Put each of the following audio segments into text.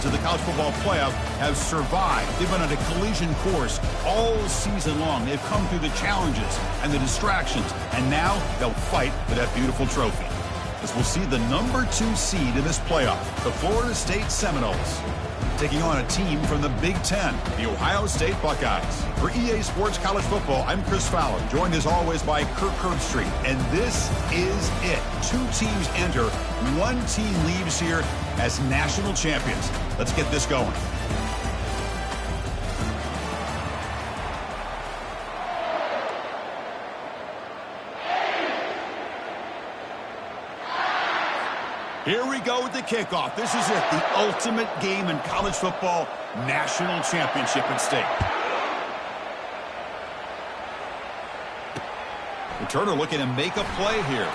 of the college football playoff have survived. They've been on a collision course all season long. They've come through the challenges and the distractions, and now they'll fight for that beautiful trophy. As we'll see the #2 seed in this playoff, the Florida State Seminoles, taking on a team from the Big Ten, the Ohio State Buckeyes. For EA Sports College Football, I'm Chris Fowler, joined as always by Kirk Herbstreit. And this is it. 2 teams enter, 1 team leaves here as national champions. Let's get this going. Here we go with the kickoff. This is it, the ultimate game in college football, national championship at stake. Returner looking to make a play here.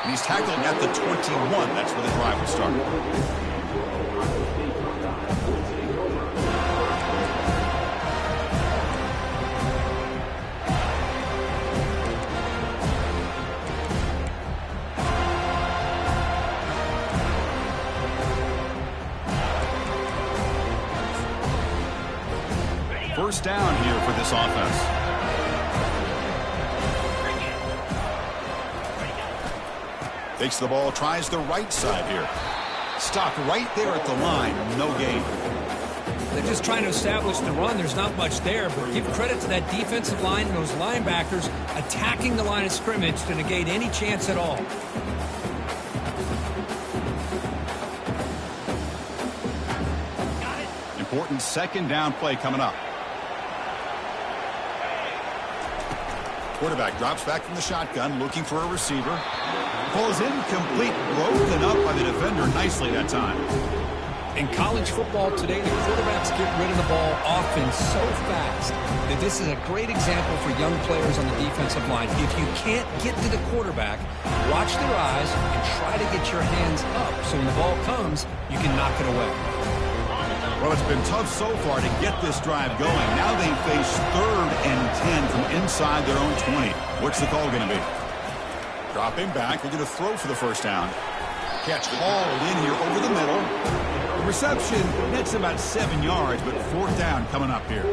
And he's tackled at the 21. That's where the drive will start. First down here for this offense. Takes the ball, tries the right side here. Stopped right there at the line, no gain. They're just trying to establish the run. There's not much there, but give credit to that defensive line and those linebackers attacking the line of scrimmage to negate any chance at all. Important second down play coming up. Quarterback drops back from the shotgun, looking for a receiver. Falls incomplete, broken up by the defender nicely that time. In college football today, the quarterbacks get rid of the ball often so fast that this is a great example for young players on the defensive line. If you can't get to the quarterback, watch their eyes and try to get your hands up so when the ball comes, you can knock it away. Well, it's been tough so far to get this drive going. Now they face 3rd and 10 from inside their own 20. What's the call going to be? Dropping back. They're going to throw for the first down. Catch hauled in here over the middle. The reception nets about 7 yards, but 4th down coming up here.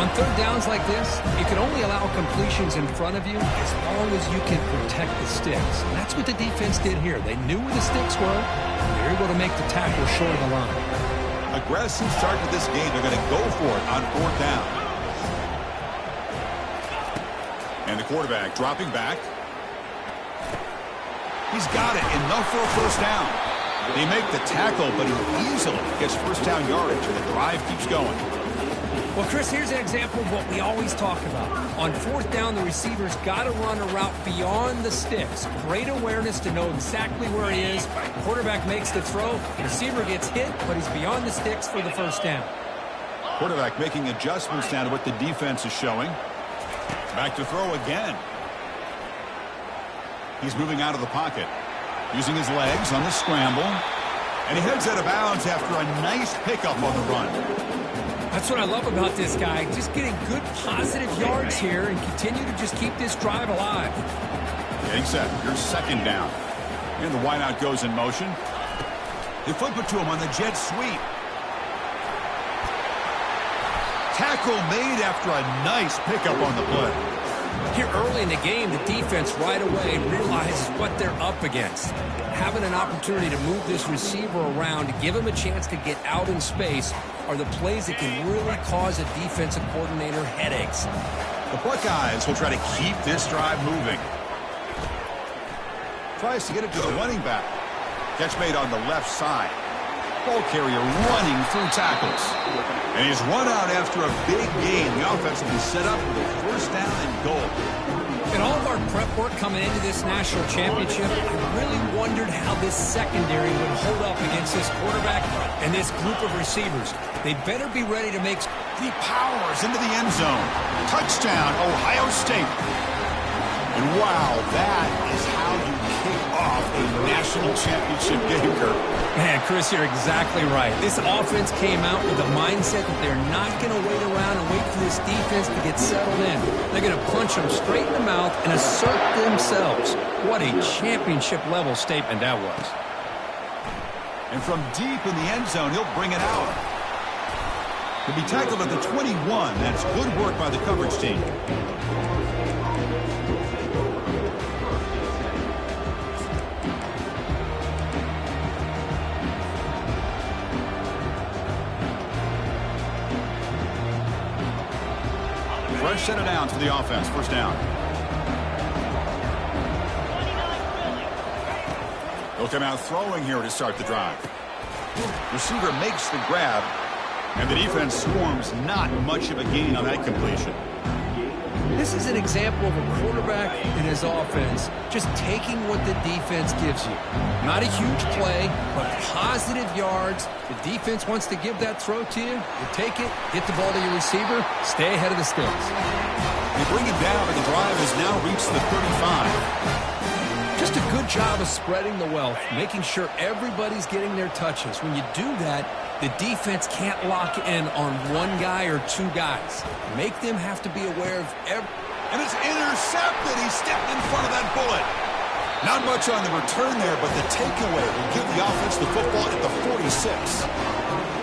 On 3rd downs like this, you can only allow completions in front of you as long as you can protect the sticks. And that's what the defense did here. They knew where the sticks were. They're able to make the tackle short of the line. Aggressive start to this game. They're going to go for it on 4th down. And the quarterback dropping back. He's got it. Enough for a first down. They make the tackle, but he easily gets first down yardage, and the drive keeps going. Well, Chris, here's an example of what we always talk about. On 4th down, the receiver's got to run a route beyond the sticks. Great awareness to know exactly where he is. Quarterback makes the throw. Receiver gets hit, but he's beyond the sticks for the first down. Quarterback making adjustments down to what the defense is showing. Back to throw again. He's moving out of the pocket, using his legs on the scramble. And he heads out of bounds after a nice pickup on the run. That's what I love about this guy. Just getting good positive yards here and continue to just keep this drive alive. Getting set. Here's 2nd down. And the wideout goes in motion. They flip it to him on the jet sweep. Tackle made after a nice pickup on the play. Here early in the game, the defense right away realizes what they're up against. Having an opportunity to move this receiver around to give him a chance to get out in space are the plays that can really cause a defensive coordinator headaches. The Buckeyes will try to keep this drive moving. Tries to get it to the running back. Catch made on the left side. Ball carrier running through tackles. And he's run out after a big gain. The offense will be set up with a first down and goal. In all of our prep work coming into this national championship, I really wondered how this secondary would hold up against this quarterback and this group of receivers. They better be ready to make... He powers into the end zone. Touchdown, Ohio State. And wow, that is how you kick off a national championship game, Kirk. Man, Chris, you're exactly right. This offense came out with a mindset that they're not going to wait around and wait for this defense to get settled in. They're going to punch them straight in the mouth and assert themselves. What a championship-level statement that was. And from deep in the end zone, he'll bring it out. He'll be tackled at the 21. That's good work by the coverage team. Fresh set of downs for the offense. First down. They'll come out throwing here to start the drive. Receiver makes the grab, and the defense swarms. Not much of a gain on that completion. This is an example of a quarterback and his offense just taking what the defense gives you. Not a huge play, but positive yards. The defense wants to give that throw to you. You take it, get the ball to your receiver, stay ahead of the sticks. They bring it down, and the drive has now reached the 35. Just a good job of spreading the wealth, making sure everybody's getting their touches. When you do that, the defense can't lock in on one guy or two guys. Make them have to be aware of every... And it's intercepted. He stepped in front of that bullet. Not much on the return there, but the takeaway will give the offense the football at the 46.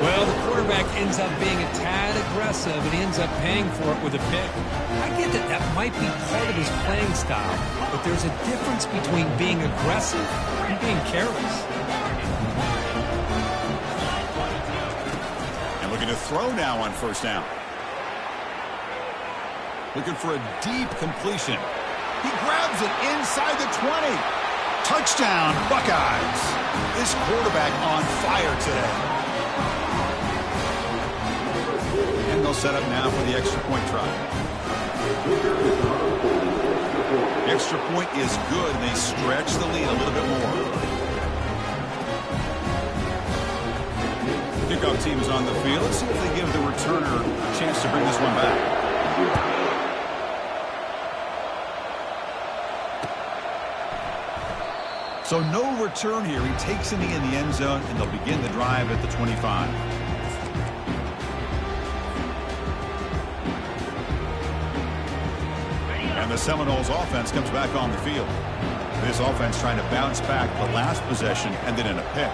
Well, the quarterback ends up being a tad aggressive, and he ends up paying for it with a pick. I get that that might be part of his playing style, but there's a difference between being aggressive and being careless. And looking to throw now on first down. Looking for a deep completion. He grabs it inside the 20. Touchdown, Buckeyes. This quarterback on fire today. And they'll set up now for the extra point try. The extra point is good. They stretch the lead a little bit more. Kickoff team is on the field. Let's see if they give the returner a chance to bring this one back. So no return here. He takes it in the end zone, and they'll begin the drive at the 25. And the Seminoles offense comes back on the field. This offense trying to bounce back the last possession and then in a pick.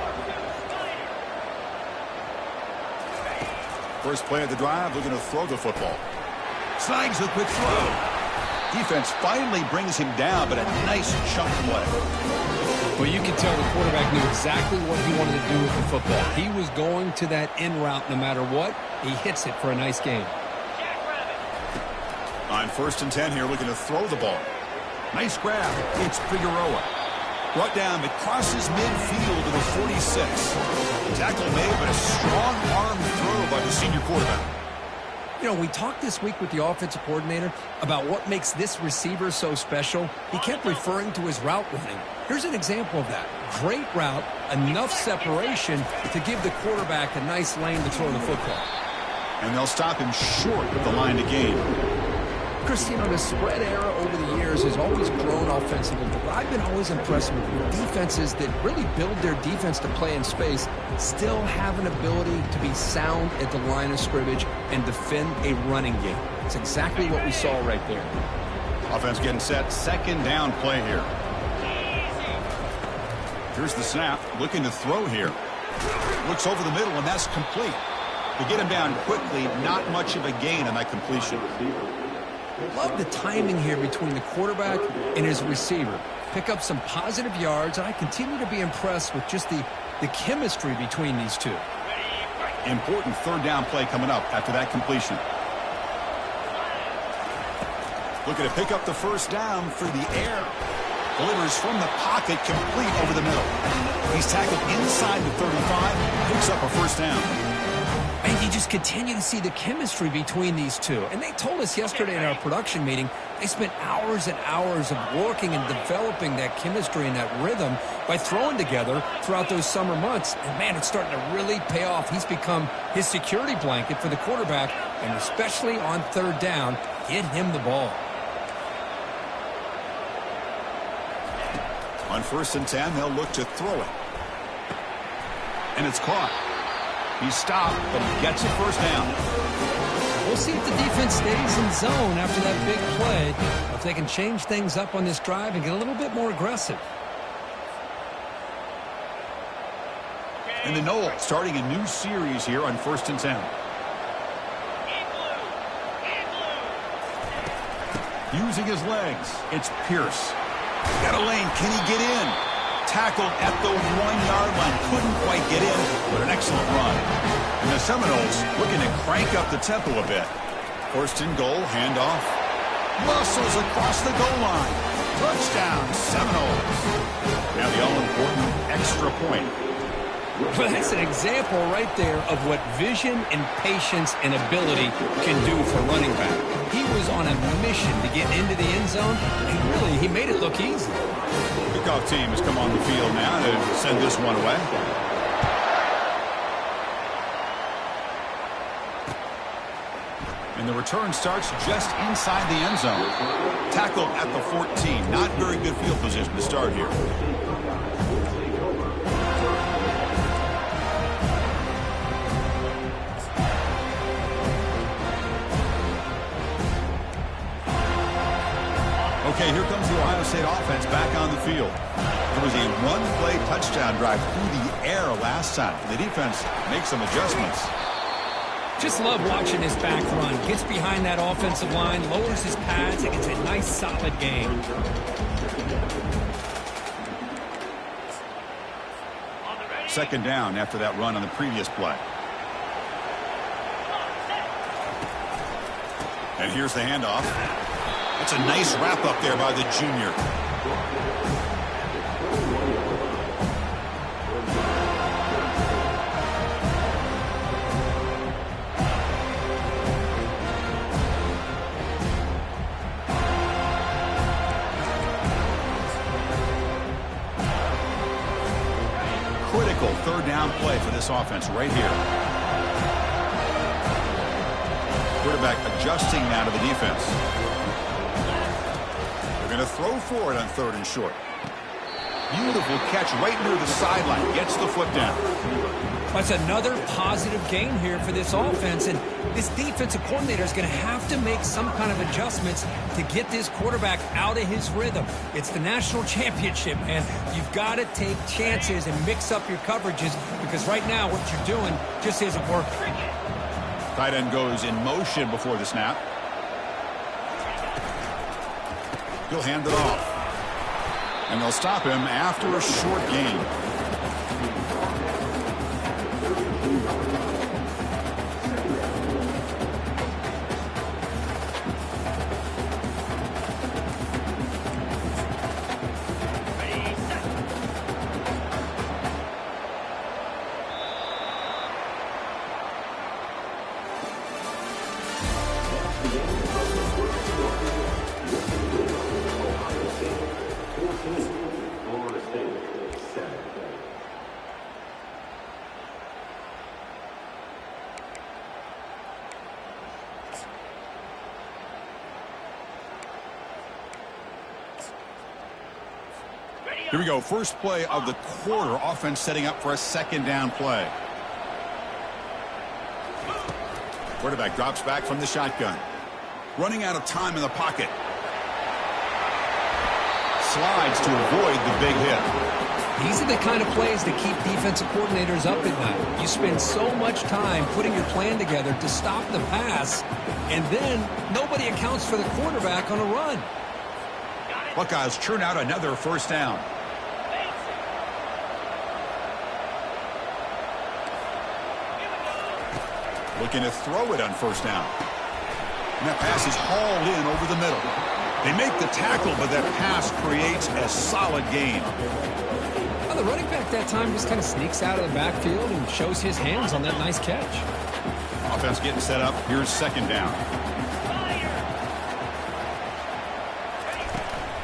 First play of the drive, looking to throw the football. Snags the quick throw. Defense finally brings him down, but a nice chunk play. Well, you can tell the quarterback knew exactly what he wanted to do with the football. He was going to that in route no matter what. He hits it for a nice gain. On 1st and 10 here, looking to throw the ball. Nice grab. It's Figueroa. Brought down, it crosses midfield to the 46. Tackle made, but a strong arm throw by the senior quarterback. You know, we talked this week with the offensive coordinator about what makes this receiver so special. He kept referring to his route running. Here's an example of that. Great route, enough separation to give the quarterback a nice lane to throw the football. And they'll stop him short of the line to gain. Chris, you know, the spread era over the years has always grown offensively, but I've been always impressed with defenses that really build their defense to play in space, still have an ability to be sound at the line of scrimmage and defend a running game. It's exactly what we saw right there. Offense getting set, second down play here. Here's the snap, looking to throw here. Looks over the middle, and that's complete. To get him down quickly, not much of a gain on that completion. Love the timing here between the quarterback and his receiver. Pick up some positive yards, and I continue to be impressed with just the chemistry between these two. Important third down play coming up after that completion. Looking to pick up the first down through the air. Delivers from the pocket, complete over the middle. He's tackled inside the 35, picks up a first down. And you just continue to see the chemistry between these two. And they told us yesterday in our production meeting, they spent hours and hours of working and developing that chemistry and that rhythm by throwing together throughout those summer months. And, man, it's starting to really pay off. He's become his security blanket for the quarterback, and especially on third down, get him the ball. On 1st and 10, they'll look to throw it. And it's caught. He's stopped, but he gets a first down. We'll see if the defense stays in zone after that big play, or if they can change things up on this drive and get a little bit more aggressive. And the Noles starting a new series here on 1st and 10. Using his legs, it's Pierce. Got a lane, can he get in? Tackled at the 1-yard line, couldn't quite get in, but an excellent run. And the Seminoles looking to crank up the tempo a bit. 1st and goal, handoff. Muscles across the goal line. Touchdown, Seminoles. Now the all-important extra point. Well, that's an example right there of what vision and patience and ability can do for running back. He was on a mission to get into the end zone, and really, he made it look easy. Kickoff team has come on the field now to send this one away. And the return starts just inside the end zone. Tackled at the 14. Not very good field position to start here. Okay, here comes the Ohio State offense back on the field. There was a one-play touchdown drive through the air last time. The defense makes some adjustments. Just love watching his back run. Gets behind that offensive line, lowers his pads, and gets a nice, solid gain. Second down after that run on the previous play. And here's the handoff. That's a nice wrap up there by the junior. Critical third down play for this offense right here. Quarterback adjusting now to the defense. Going to throw for it on 3rd and short. Beautiful catch right near the sideline. Gets the foot down. That's another positive gain here for this offense. And this defensive coordinator is going to have to make some kind of adjustments to get this quarterback out of his rhythm. It's the national championship, man. You've got to take chances and mix up your coverages because right now what you're doing just isn't working. Tight end goes in motion before the snap. He'll hand it off. And they'll stop him after a short gain. Here we go. First play of the quarter. Offense setting up for a second down play. Quarterback drops back from the shotgun. Running out of time in the pocket. Slides to avoid the big hit. These are the kind of plays that keep defensive coordinators up at night. You spend so much time putting your plan together to stop the pass, and then nobody accounts for the quarterback on a run. Buckeyes churn out another first down. Looking to throw it on first down. And that pass is hauled in over the middle. They make the tackle, but that pass creates a solid gain. Well, the running back that time just kind of sneaks out of the backfield and shows his hands on that nice catch. Offense getting set up. Here's second down.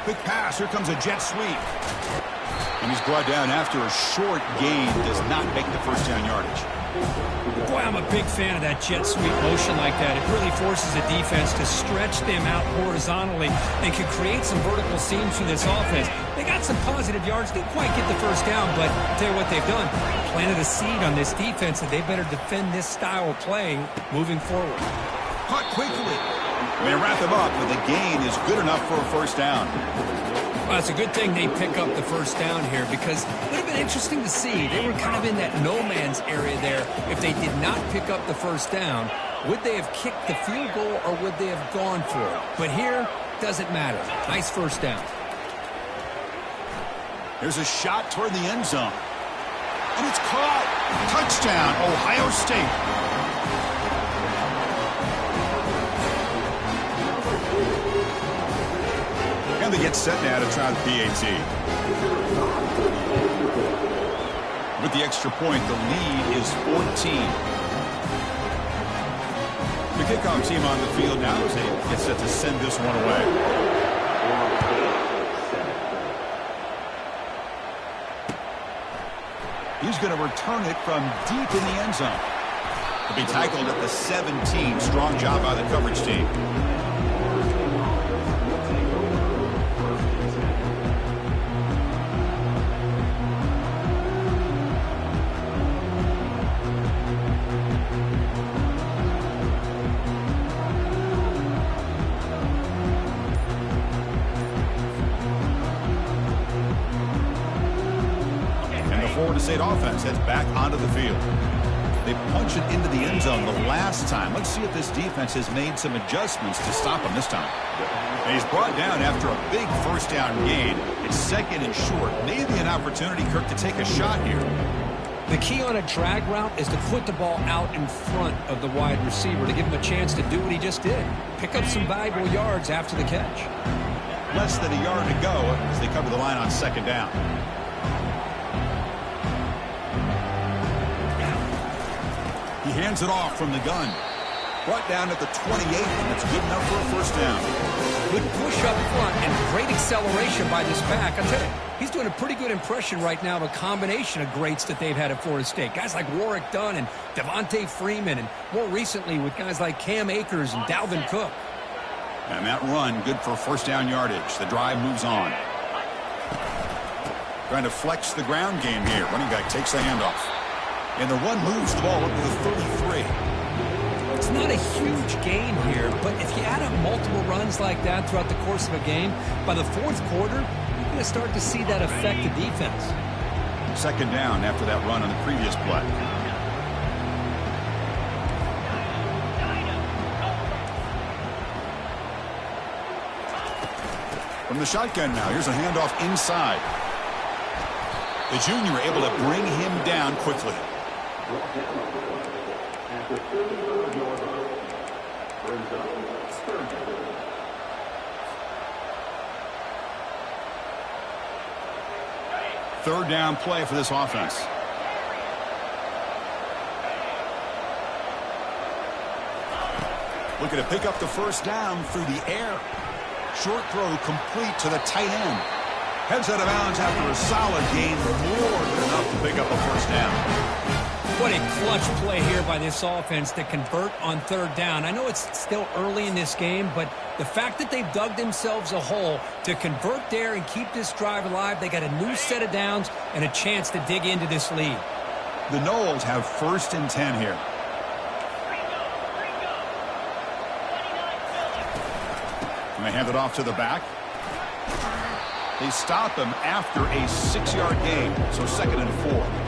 Quick pass. Here comes a jet sweep. And he's brought down after a short gain. Does not make the first down yardage. Boy, I'm a big fan of that jet sweep motion like that. It really forces a defense to stretch them out horizontally and can create some vertical seams for this offense. They got some positive yards, didn't quite get the first down, but I'll tell you what they've done. Planted a seed on this defense that they better defend this style of play moving forward. Caught quickly. They wrap him up, but the gain is good enough for a first down. Well, it's a good thing they pick up the first down here because it would have been interesting to see. They were kind of in that no man's area there. If they did not pick up the first down, would they have kicked the field goal or would they have gone for it? But here, doesn't matter. Nice first down. Here's a shot toward the end zone. And it's caught. Touchdown, Ohio State. And they get set now to try the PAT. With the extra point, the lead is 14. The kickoff team on the field now as they get set to send this one away. He's going to return it from deep in the end zone. He'll be tackled at the 17. Strong job by the coverage team. Florida State offense heads back onto the field. They punch it into the end zone the last time. Let's see if this defense has made some adjustments to stop him this time. And he's brought down after a big first down gain. It's second and short. Maybe an opportunity, Kirk, to take a shot here. The key on a drag route is to put the ball out in front of the wide receiver to give him a chance to do what he just did. Pick up some valuable yards after the catch. Less than a yard to go as they cover the line on second down. He hands it off from the gun. Brought down at the 28, and it's good enough for a first down. Good push up front and great acceleration by this back. I tell you, he's doing a pretty good impression right now of a combination of greats that they've had at Florida State. Guys like Warwick Dunn and Devontae Freeman, and more recently with guys like Cam Akers and Dalvin Cook. And that run, good for first down yardage. The drive moves on. Trying to flex the ground game here. Running back takes the handoff. And the run moves the ball up to the 33. It's not a huge gain here, but if you add up multiple runs like that throughout the course of a game, by the fourth quarter, you're going to start to see that affect the defense. Second down after that run on the previous play. From the shotgun now, here's a handoff inside. The junior able to bring him down quickly. Third down play for this offense. Looking to pick up the first down through the air. Short throw complete to the tight end. Heads out of bounds after a solid gain, more than enough to pick up a first down. What a clutch play here by this offense to convert on third down. I know it's still early in this game, but the fact that they've dug themselves a hole to convert there and keep this drive alive, they got a new set of downs and a chance to dig into this lead. The Noles have first and 10 here. And they hand it off to the back. They stop him after a 6-yard gain, so second and 4.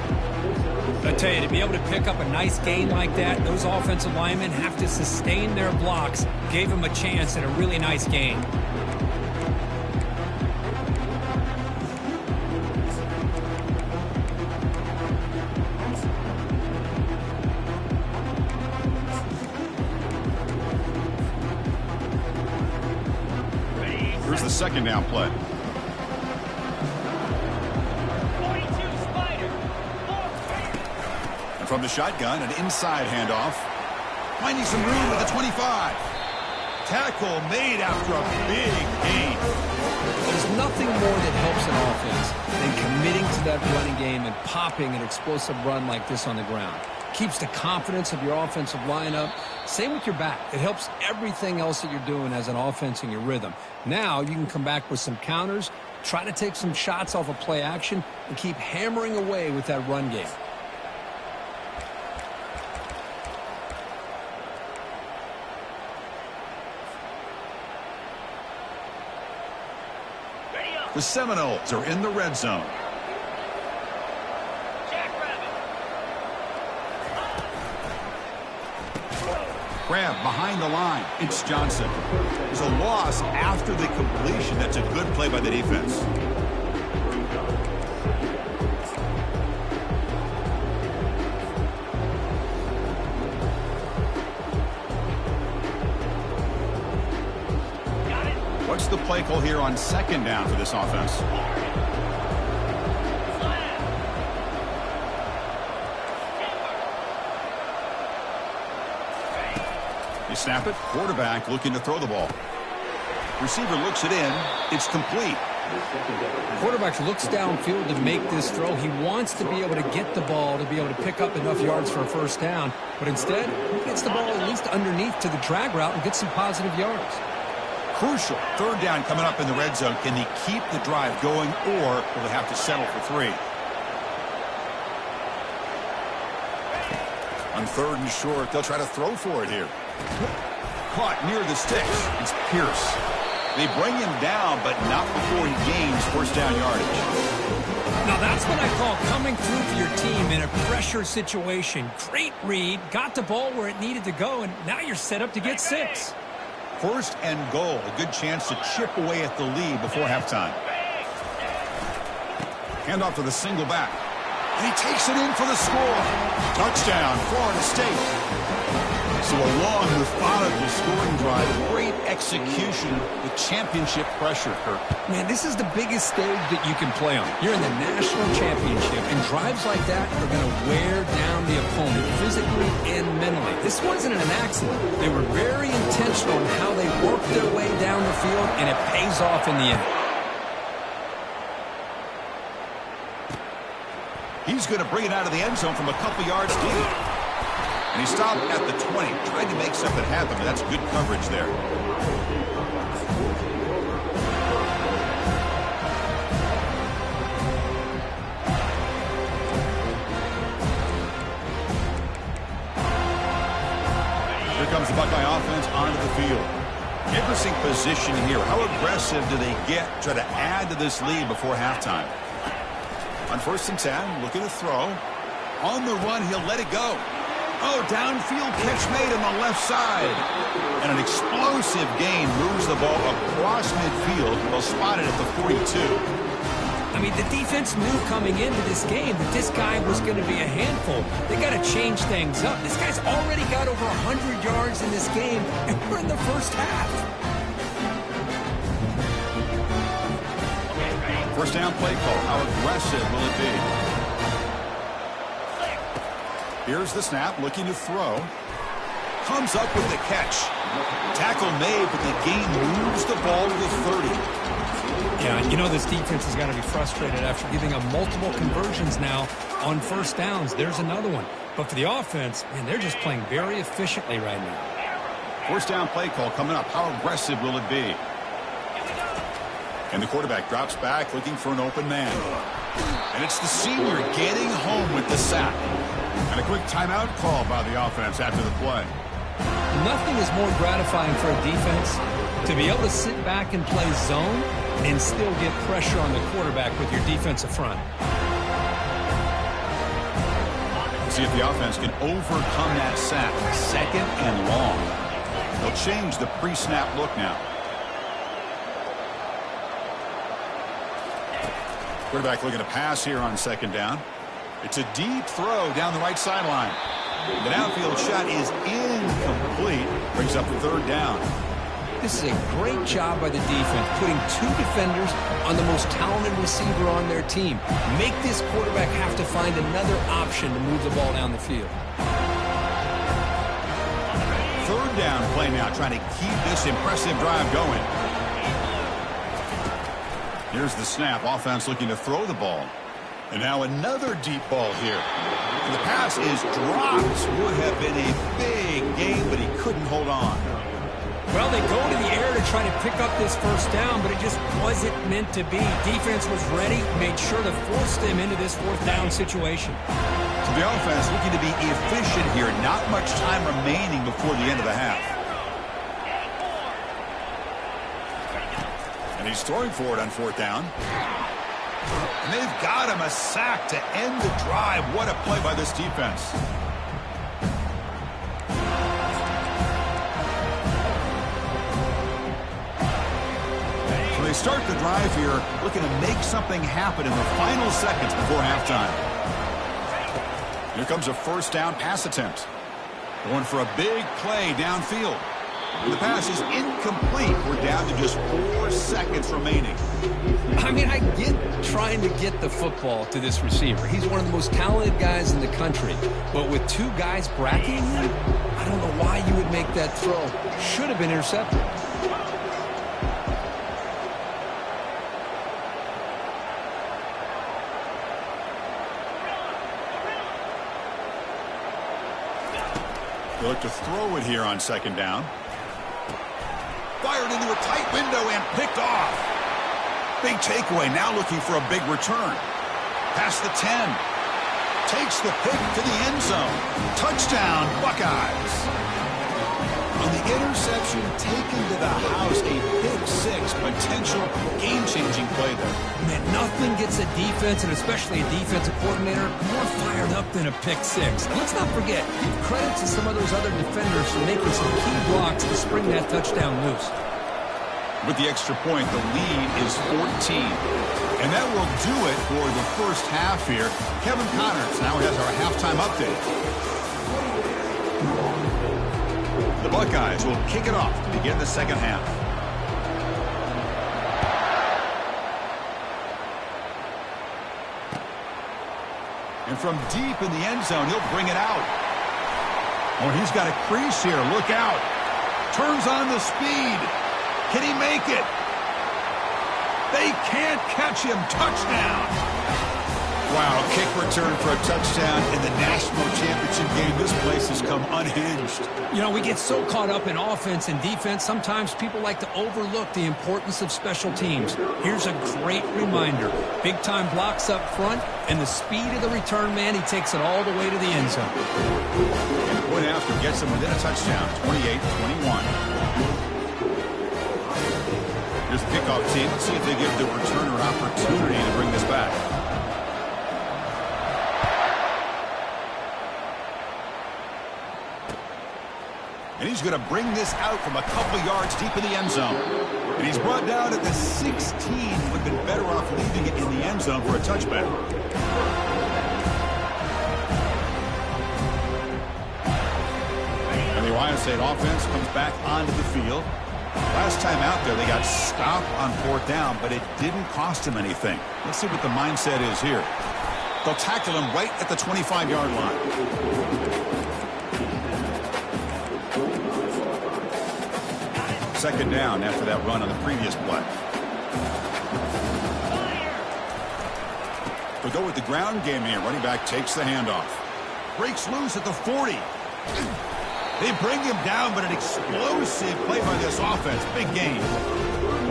I tell you, to be able to pick up a nice gain like that, those offensive linemen have to sustain their blocks. Gave them a chance at a really nice gain. Here's the second down play. From the shotgun, an inside handoff. Finding some room at the 25. Tackle made after a big gain. There's nothing more that helps an offense than committing to that running game and popping an explosive run like this on the ground. Keeps the confidence of your offensive lineup. Same with your back. It helps everything else that you're doing as an offense in your rhythm. Now you can come back with some counters, try to take some shots off of play action, and keep hammering away with that run game. The Seminoles are in the red zone. Grab behind the line. It's Johnson. There's a loss after the completion. That's a good play by the defense. What's the play call here on second down for this offense? They snap it. Quarterback looking to throw the ball. Receiver looks it in. It's complete. Quarterback looks downfield to make this throw. He wants to be able to get the ball to be able to pick up enough yards for a first down. But instead, he gets the ball at least underneath to the drag route and gets some positive yards. Crucial. Third down coming up in the red zone. Can they keep the drive going, or will they have to settle for 3? On third and short, they'll try to throw for it here. Caught near the sticks. It's Pierce. They bring him down, but not before he gains first down yardage. Now that's what I call coming through for your team in a pressure situation. Great read, got the ball where it needed to go, and now you're set up to get 6. First and goal. A good chance to chip away at the lead before halftime. Hand off to the single back. And he takes it in for the score. Touchdown, Florida State. So a long, methodical scoring drive. Great execution with championship pressure, Kirk. Man, this is the biggest stage that you can play on. You're in the national championship, and drives like that are going to wear down the opponent physically and mentally. This wasn't an accident. They were very intentional in how they worked their way down the field, and it pays off in the end. He's going to bring it out of the end zone from a couple yards deep. And he stopped at the 20, tried to make something happen, but that's good coverage there. Here comes the Buckeye offense onto the field. Interesting position here. How aggressive do they get to try to add to this lead before halftime? On 1st and 10, looking to throw. On the run, he'll let it go. Oh, downfield catch made on the left side. And an explosive gain moves the ball across midfield. Well spotted at the 42. I mean, the defense knew coming into this game that this guy was going to be a handful. They got to change things up. This guy's already got over 100 yards in this game, and we're in the first half. First down play call. How aggressive will it be? Here's the snap, looking to throw. Comes up with the catch. Tackle made, but the gain moves the ball to the 30. Yeah, you know this defense has got to be frustrated after giving up multiple conversions now on first downs. There's another one. But for the offense, man, they're just playing very efficiently right now. First down play call coming up. How aggressive will it be? And the quarterback drops back, looking for an open man. And it's the senior getting home with the sack. And a quick timeout call by the offense after the play. Nothing is more gratifying for a defense to be able to sit back and play zone and still get pressure on the quarterback with your defensive front. See if the offense can overcome that sack. 2nd and long. They'll change the pre-snap look now. Quarterback looking to pass here on 2nd down. It's a deep throw down the right sideline. The downfield shot is incomplete. Brings up the 3rd down. This is a great job by the defense, putting 2 defenders on the most talented receiver on their team. Make this quarterback have to find another option to move the ball down the field. 3rd down play now, trying to keep this impressive drive going. Here's the snap. Offense looking to throw the ball. And now another deep ball here. And the pass is dropped. Would have been a big gain, but he couldn't hold on. Well, they go to the air to try to pick up this first down, but it just wasn't meant to be. Defense was ready, made sure to force them into this 4th down situation. So the offense looking to be efficient here. Not much time remaining before the end of the half. And he's throwing for it on 4th down. And they've got him a sack to end the drive. What a play by this defense. So they start the drive here, looking to make something happen in the final seconds before halftime. Here comes a 1st down pass attempt. Going for a big play downfield. The pass is incomplete. We're down to just 4 seconds remaining. I mean, I get trying to get the football to this receiver. He's one of the most talented guys in the country. But with 2 guys bracketing him, I don't know why you would make that throw. Should have been intercepted. They look to throw it here on 2nd down. Fired into a tight window and picked off. Big takeaway, now looking for a big return. Past the 10. Takes the pick to the end zone. Touchdown, Buckeyes. On the interception taken to the house, a pick 6, potential game-changing play there. Man, nothing gets a defense, and especially a defensive coordinator, more fired up than a pick 6. Let's not forget, give credit to some of those other defenders for making some key blocks to spring that touchdown loose. With the extra point, the lead is 14. And that will do it for the first half here. Kevin Connors now has our halftime update. The Buckeyes will kick it off to begin the second half. And from deep in the end zone, he'll bring it out. Oh, he's got a crease here. Look out. Turns on the speed. Can he make it? They can't catch him. Touchdown. Wow, kick return for a touchdown in the national championship game. This place has come unhinged. You know, we get so caught up in offense and defense, sometimes people like to overlook the importance of special teams. Here's a great reminder. Big-time blocks up front, and the speed of the return man, he takes it all the way to the end zone. And the point after gets him within a touchdown, 28-21. Here's the kickoff team. Let's see if they give the returner an opportunity to bring this back. And he's going to bring this out from a couple yards deep in the end zone. And he's brought down at the 16. Would have been better off leaving it in the end zone for a touchback. And the Ohio State offense comes back onto the field. Last time out there, they got stopped on 4th down, but it didn't cost him anything. Let's see what the mindset is here. They'll tackle him right at the 25-yard line. Second down after that run on the previous play. We'll go with the ground game here. Running back takes the handoff. Breaks loose at the 40. They bring him down, but an explosive play by this offense. Big gain.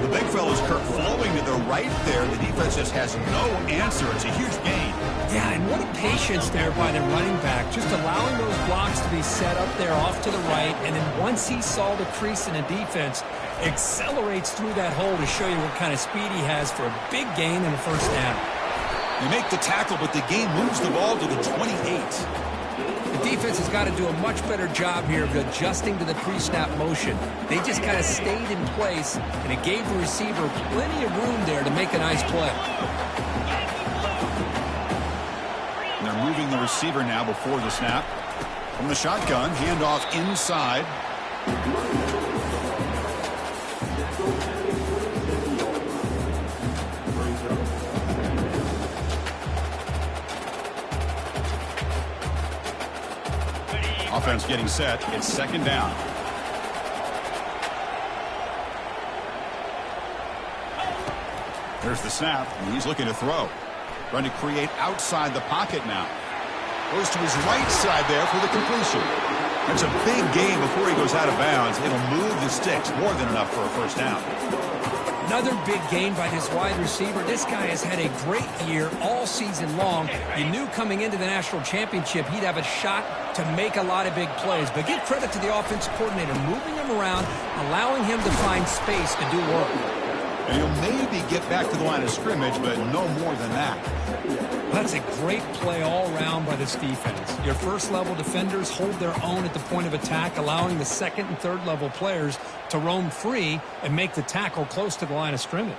The big fella's Kirk flowing to the right there. The defense just has no answer. It's a huge gain. Yeah, and what a patience there by the running back. Just allowing those blocks to be set up there off to the right. And then once he saw the crease in the defense, accelerates through that hole to show you what kind of speed he has for a big gain in the first down. They make the tackle, but the game moves the ball to the 28. The defense has got to do a much better job here of adjusting to the pre-snap motion. They just kind of stayed in place, and it gave the receiver plenty of room there to make a nice play. And they're moving the receiver now before the snap. From the shotgun, handoff inside. Offense getting set. It's second down. There's the snap, and he's looking to throw. Trying to create outside the pocket now. Goes to his right side there for the completion. That's a big gain before he goes out of bounds. It'll move the sticks more than enough for a first down. Another big gain by this wide receiver. This guy has had a great year all season long. You knew coming into the national championship he'd have a shot to make a lot of big plays. But give credit to the offensive coordinator, moving him around, allowing him to find space to do work. And he'll maybe get back to the line of scrimmage, but no more than that. That's a great play all around by this defense. Your first-level defenders hold their own at the point of attack, allowing the second and third-level players to roam free and make the tackle close to the line of scrimmage.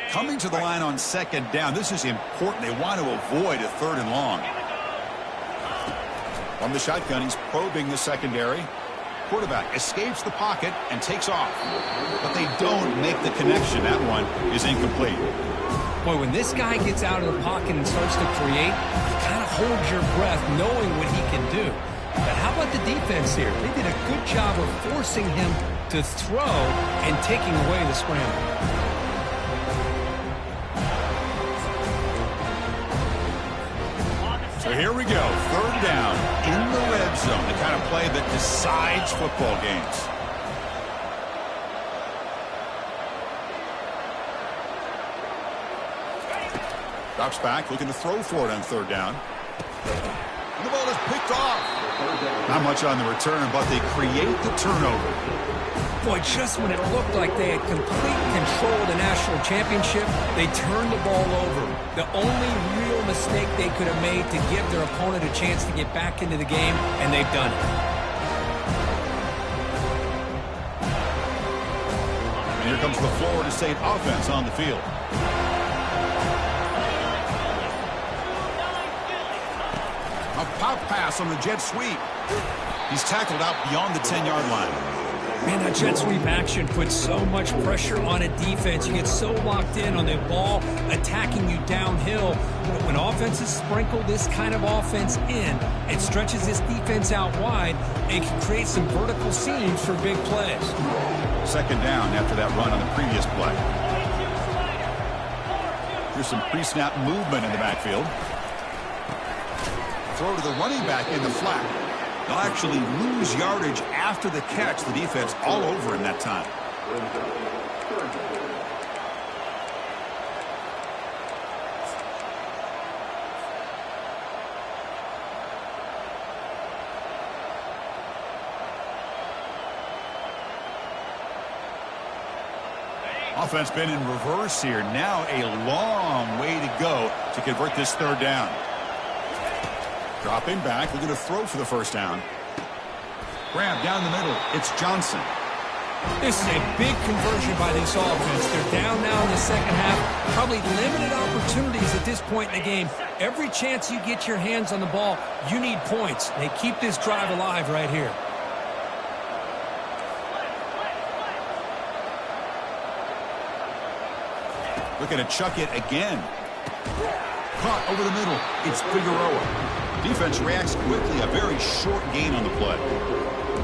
Coming to the line on second down, this is important. They want to avoid a third and long. From the shotgun, he's probing the secondary. Quarterback escapes the pocket and takes off. But they don't make the connection. That one is incomplete. Boy, when this guy gets out of the pocket and starts to create, you kind of hold your breath knowing what he can do. But how about the defense here? They did a good job of forcing him to throw and taking away the scramble. So here we go, third down in the red zone, the kind of play that decides football games. Drops back, looking to throw for it on third down. And the ball is picked off. Not much on the return, but they create the turnover. Boy, just when it looked like they had complete control of the national championship, they turned the ball over. The only real mistake they could have made to give their opponent a chance to get back into the game, and they've done it. And here comes the Florida State offense on the field. A pop pass on the jet sweep. He's tackled out beyond the 10-yard line. Man, that jet sweep action puts so much pressure on a defense. You get so locked in on the ball attacking you downhill. But when offenses sprinkle this kind of offense in, it stretches this defense out wide and can create some vertical seams for big plays. Second down after that run on the previous play. Here's some pre-snap movement in the backfield. Throw to the running back in the flat. They'll actually lose yardage after the catch. The defense all over in that time. Offense been in reverse here. Now a long way to go to convert this third down. Dropping back, looking to throw for the first down. Grab down the middle. It's Johnson. This is a big conversion by this offense. They're down now in the second half. Probably limited opportunities at this point in the game. Every chance you get your hands on the ball, you need points. They keep this drive alive right here. Looking to chuck it again. Caught over the middle. It's Figueroa. Defense reacts quickly. A very short gain on the play.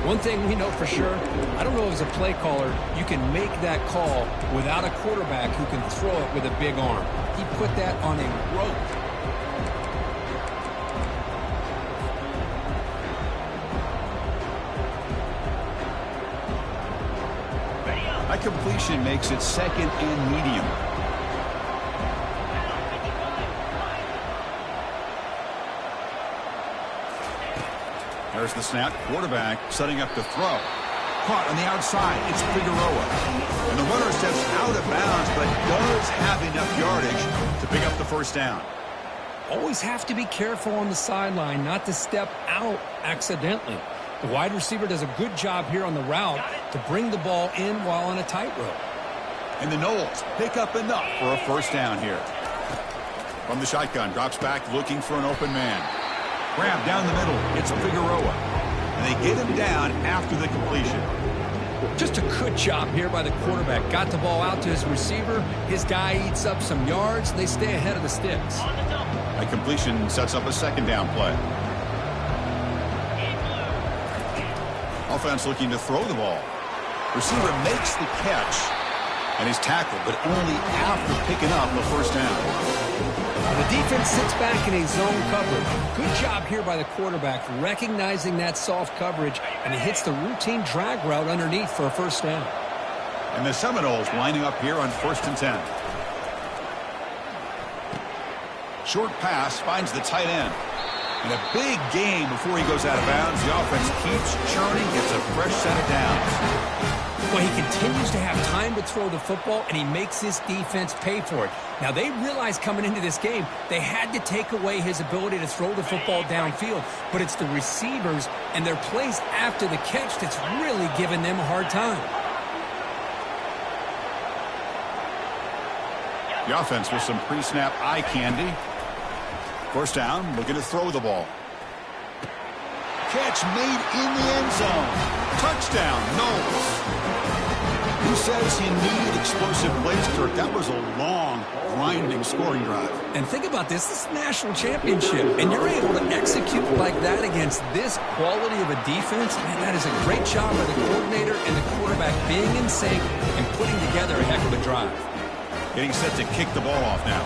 One thing we know for sure, I don't know as a play caller, you can make that call without a quarterback who can throw it with a big arm. He put that on a rope. That completion makes it second and medium. There's the snap. Quarterback setting up to throw. Caught on the outside. It's Figueroa. And the runner steps out of bounds, but does have enough yardage to pick up the first down. Always have to be careful on the sideline not to step out accidentally. The wide receiver does a good job here on the route to bring the ball in while on a tightrope. And the Noles pick up enough for a first down here. From the shotgun, drops back looking for an open man. Grab down the middle. It's Figueroa. And they get him down after the completion. Just a good job here by the quarterback. Got the ball out to his receiver. His guy eats up some yards. They stay ahead of the sticks. That completion sets up a second down play. Offense looking to throw the ball. Receiver makes the catch. And he's tackled, but only after picking up the first down. The defense sits back in a zone coverage. Good job here by the quarterback, recognizing that soft coverage, and he hits the routine drag route underneath for a first down. And the Seminoles lining up here on 1st and 10. Short pass finds the tight end. And a big gain before he goes out of bounds. The offense keeps churning, gets a fresh set of downs. Well, he continues to have time to throw the football, and he makes his defense pay for it. Now, they realized coming into this game they had to take away his ability to throw the football downfield, but it's the receivers and their plays after the catch that's really giving them a hard time. The offense with some pre-snap eye candy. First down, looking to throw the ball. Catch made in the end zone. Touchdown, Knowles. Who says you need explosive plays, Kirk? That was a long, grinding scoring drive. And think about this. This is a national championship, and you're able to execute like that against this quality of a defense. Man, that is a great job by the coordinator and the quarterback being in sync and putting together a heck of a drive. Getting set to kick the ball off now.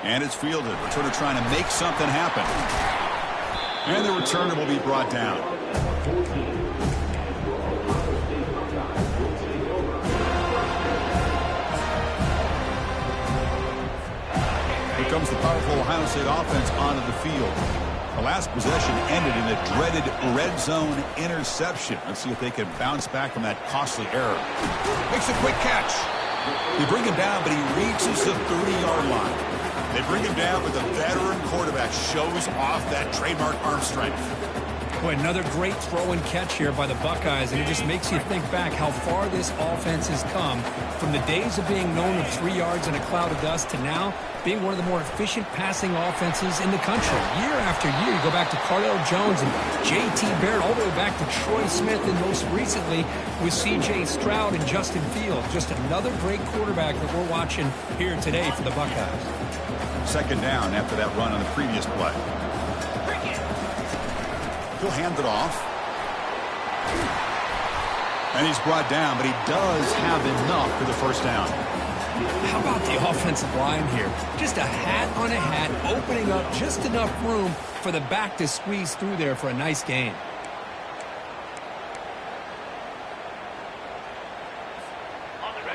And it's fielded. Returner trying to make something happen. And the returner will be brought down. Here comes the powerful Ohio State offense onto the field. The last possession ended in a dreaded red zone interception. Let's see if they can bounce back from that costly error. Makes a quick catch. They bring him down, but he reaches the 30-yard line. They bring him down, but the veteran quarterback shows off that trademark arm strength. Boy, another great throw and catch here by the Buckeyes, and it just makes you think back how far this offense has come from the days of being known of 3 yards in a cloud of dust to now being one of the more efficient passing offenses in the country. Year after year, you go back to Cardell Jones and J.T. Barrett, all the way back to Troy Smith, and most recently with C.J. Stroud and Justin Fields. Just another great quarterback that we're watching here today for the Buckeyes. Second down after that run on the previous play. He'll hand it off. And he's brought down, but he does have enough for the first down. How about the offensive line here? Just a hat on a hat, opening up just enough room for the back to squeeze through there for a nice gain.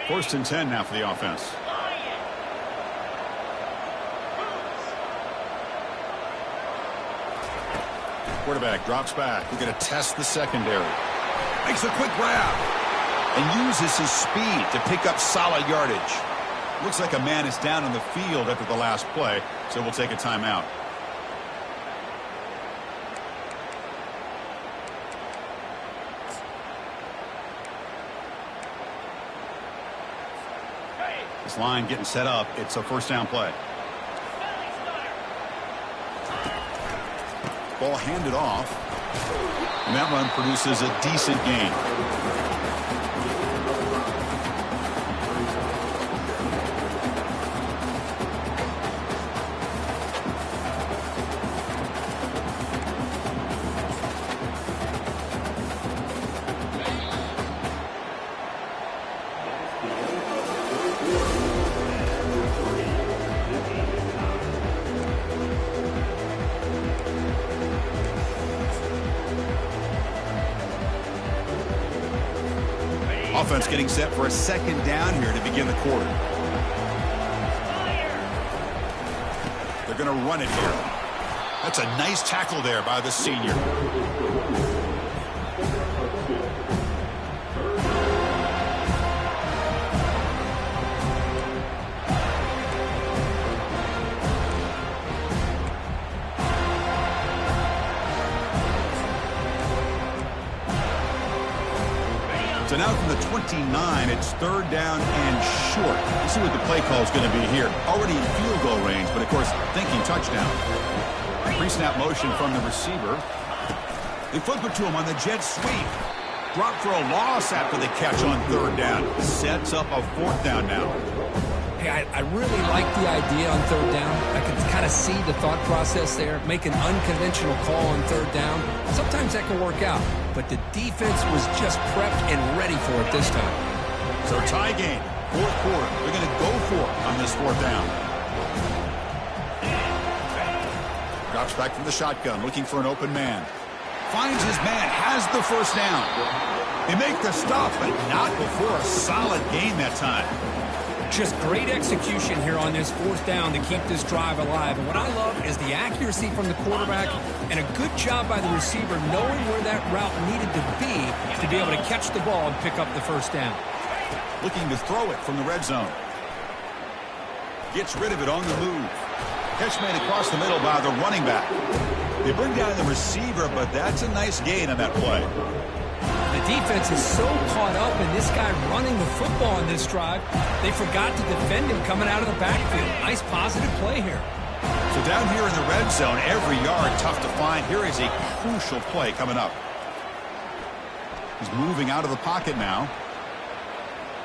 First and 10 now for the offense. Quarterback drops back. We're going to test the secondary. Makes a quick grab and uses his speed to pick up solid yardage. Looks like a man is down on the field after the last play, so we'll take a timeout. This line getting set up. It's a first down play. Ball handed off, and that run produces a decent gain. Offense getting set for a second down here to begin the quarter. They're going to run it here. That's a nice tackle there by the senior. So now from the 29, it's third down and short. Let's see what the play call is going to be here. Already in field goal range, but of course, thinking touchdown. Pre-snap motion from the receiver. They flip it to him on the jet sweep. Drop for a loss after the catch on third down. Sets up a fourth down now. Hey, I really like the idea on third down. I can kind of see the thought process there. Make an unconventional call on third down. Sometimes that can work out, but the defense was just prepped and ready for it this time. So tie game, fourth quarter. They're going to go for it on this fourth down. Drops back from the shotgun, looking for an open man. Finds his man, has the first down. They make the stop, but not before a solid gain that time. Just great execution here on this fourth down to keep this drive alive. And what I love is the accuracy from the quarterback and a good job by the receiver knowing where that route needed to be able to catch the ball and pick up the first down. Looking to throw it from the red zone. Gets rid of it on the move. Catch made across the middle by the running back. They bring down the receiver, but that's a nice gain on that play. The defense is so caught up in this guy running the football in this drive, they forgot to defend him coming out of the backfield. Nice positive play here. So down here in the red zone, every yard tough to find. Here is a crucial play coming up. He's moving out of the pocket now.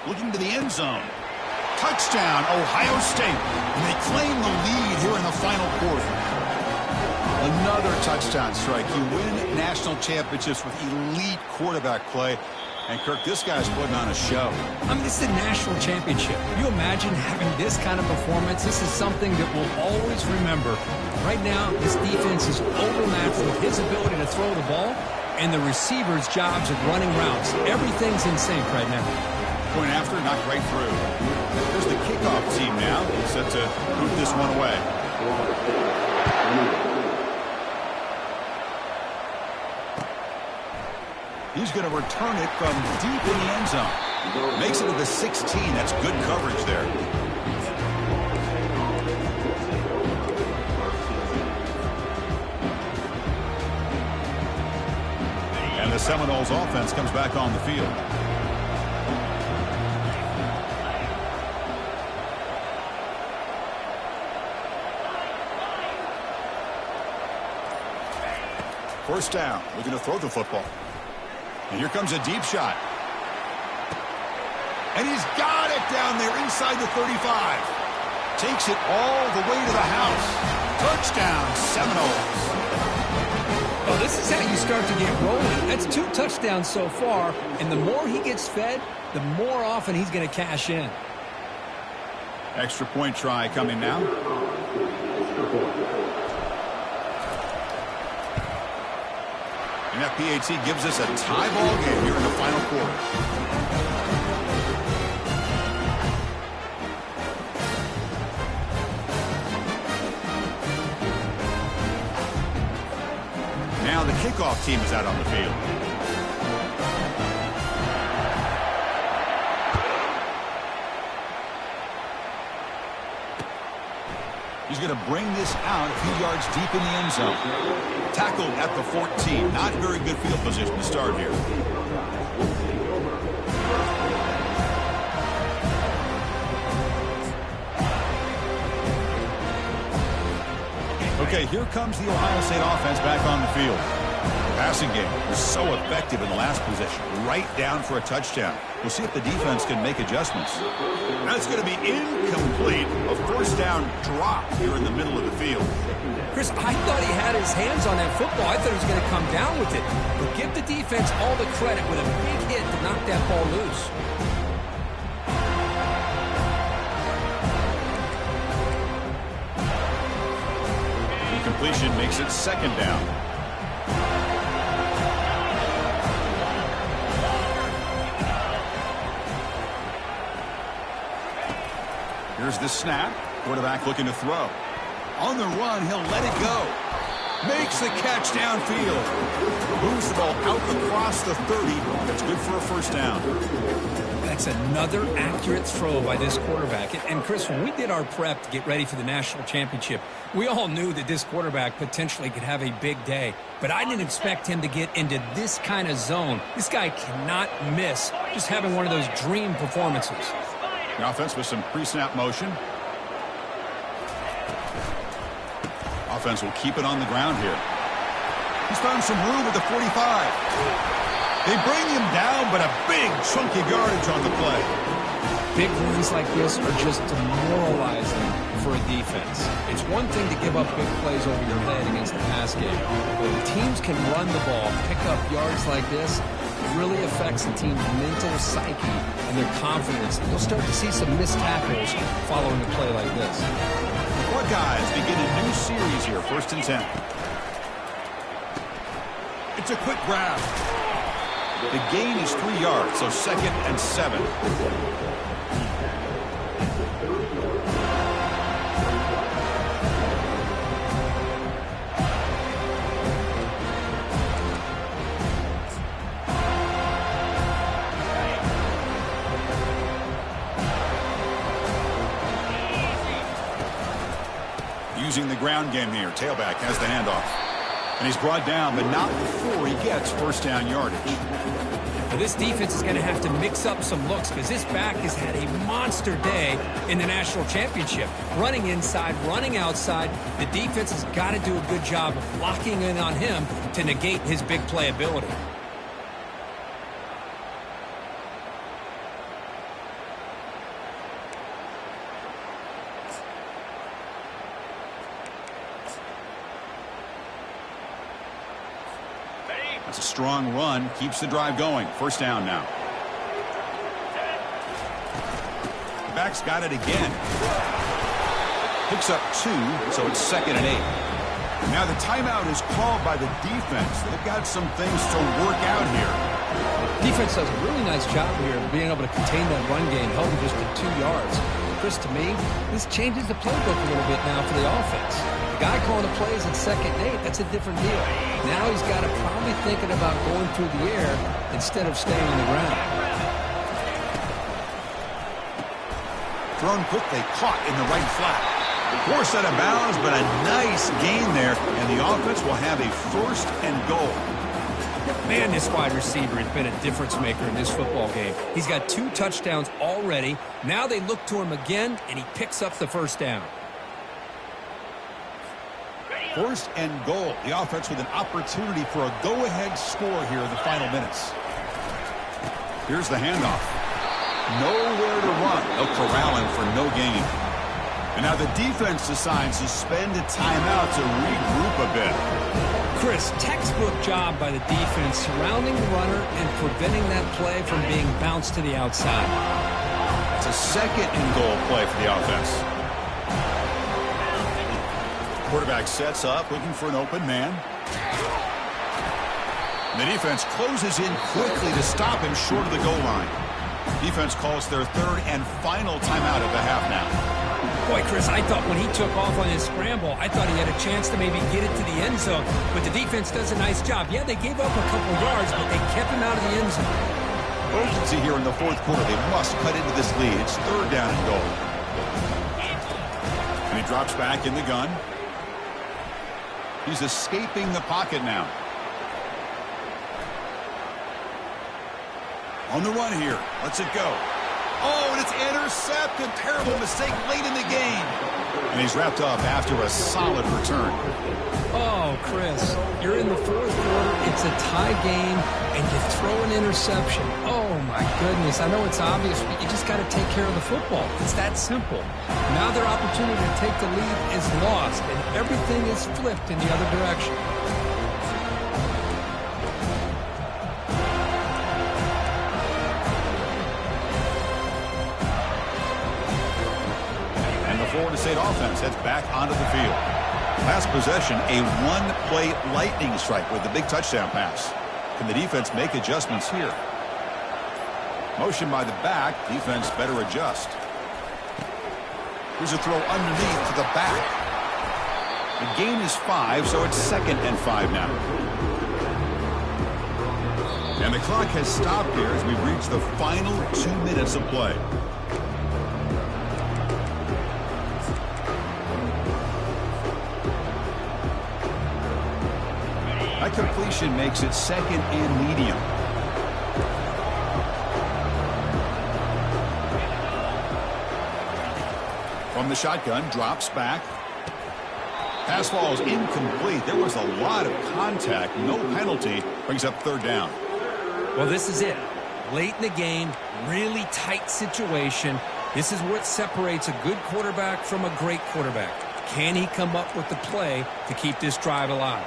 Looking to the end zone. Touchdown, Ohio State. And they claim the lead here in the final quarter. Another touchdown strike. You win national championships with elite quarterback play. And, Kirk, this guy's putting on a show. I mean, this is a national championship. You imagine having this kind of performance? This is something that we'll always remember. Right now, this defense is overmatched with his ability to throw the ball and the receiver's jobs at running routes. Everything's in sync right now. Point after, knocked right through. There's the kickoff team now, set to move this one away. He's going to return it from deep in the end zone. Makes it to the 16. That's good coverage there. And the Seminoles offense comes back on the field. First down, looking to throw the football. And here comes a deep shot. And he's got it down there inside the 35. Takes it all the way to the house. Touchdown, Seminoles. Well, this is how you start to get rolling. That's 2 touchdowns so far, and the more he gets fed, the more often he's going to cash in. Extra point try coming now. And that PAT gives us a tie ball game here in the final quarter. Now the kickoff team is out on the field. He's going to bring this out a few yards deep in the end zone. Tackled at the 14. Not very good field position to start here. Okay, here comes the Ohio State offense back on the field. Passing game was so effective in the last possession. Right down for a touchdown. We'll see if the defense can make adjustments. That's going to be incomplete. A first down drop here in the middle of the field. Chris, I thought he had his hands on that football. I thought he was going to come down with it. But give the defense all the credit with a big hit to knock that ball loose. Incompletion makes it second down. Here's the snap. Quarterback looking to throw. On the run, he'll let it go. Makes the catch downfield. Moves the ball out across the 30. That's good for a first down. That's another accurate throw by this quarterback. And Chris, when we did our prep to get ready for the national championship, we all knew that this quarterback potentially could have a big day. But I didn't expect him to get into this kind of zone. This guy cannot miss just having one of those dream performances. The offense with some pre-snap motion. Offense will keep it on the ground here. He's found some room at the 45. They bring him down, but a big chunk of yardage on the play. Big runs like this are just demoralizing for a defense. It's one thing to give up big plays over your head against the pass game. When teams can run the ball, pick up yards like this, it really affects the team's mental psyche and their confidence. You'll start to see some missed tackles following a play like this. Buckeyes begin a new series here, 1st and 10. It's a quick grab. The gain is 3 yards, so 2nd and 7. Using the ground game here. Tailback has the handoff. And he's brought down, but not before he gets first down yardage. Well, this defense is going to have to mix up some looks because this back has had a monster day in the national championship. Running inside, running outside. The defense has got to do a good job of locking in on him to negate his big play ability. That's a strong run. Keeps the drive going. First down now. The back's got it again. Picks up 2, so it's 2nd and 8. Now the timeout is called by the defense. They've got some things to work out here. Defense does a really nice job here of being able to contain that run game, held him just to 2 yards. Chris, to me, this changes the playbook a little bit now for the offense. The guy calling the plays at 2nd and 8, that's a different deal. Now he's got to probably thinking about going through the air instead of staying on the ground. Thrown quickly, caught in the right flat. Forced out of bounds, but a nice gain there, and the offense will have a 1st and goal. Man, this wide receiver has been a difference maker in this football game. He's got 2 touchdowns already. Now they look to him again, and he picks up the first down. 1st and goal. The offense with an opportunity for a go-ahead score here in the final minutes. Here's the handoff. Nowhere to run. They'll corral him for no gain. And now the defense decides to spend a timeout to regroup a bit. Chris, textbook job by the defense surrounding the runner and preventing that play from being bounced to the outside. It's a 2nd and goal play for the offense. Quarterback sets up, looking for an open man. And the defense closes in quickly to stop him short of the goal line. Defense calls their 3rd and final timeout of the half now. Boy, Chris, I thought when he took off on his scramble, I thought he had a chance to maybe get it to the end zone. But the defense does a nice job. Yeah, they gave up a couple yards, but they kept him out of the end zone. Urgency here in the 4th quarter. They must cut into this lead. It's 3rd down and goal. And he drops back in the gun. He's escaping the pocket now. On the run here. Lets it go. Oh, and it's intercepted. Terrible mistake late in the game. And he's wrapped up after a solid return. Oh, Chris, you're in the 4th quarter. It's a tie game, and you throw an interception. Oh, my goodness. I know it's obvious, but you just got to take care of the football. It's that simple. Now their opportunity to take the lead is lost, and everything is flipped in the other direction. Florida State offense heads back onto the field. Last possession, a 1-play lightning strike with the big touchdown pass. Can the defense make adjustments here? Motion by the back. Defense better adjust. Here's a throw underneath to the back. The gain is 5, so it's 2nd and 5 now. And the clock has stopped here as we've reached the final 2 minutes of play. That completion makes it 2nd and medium. From the shotgun, drops back. Pass falls incomplete. There was a lot of contact. No penalty. Brings up 3rd down. Well, this is it. Late in the game, really tight situation. This is what separates a good quarterback from a great quarterback. Can he come up with the play to keep this drive alive?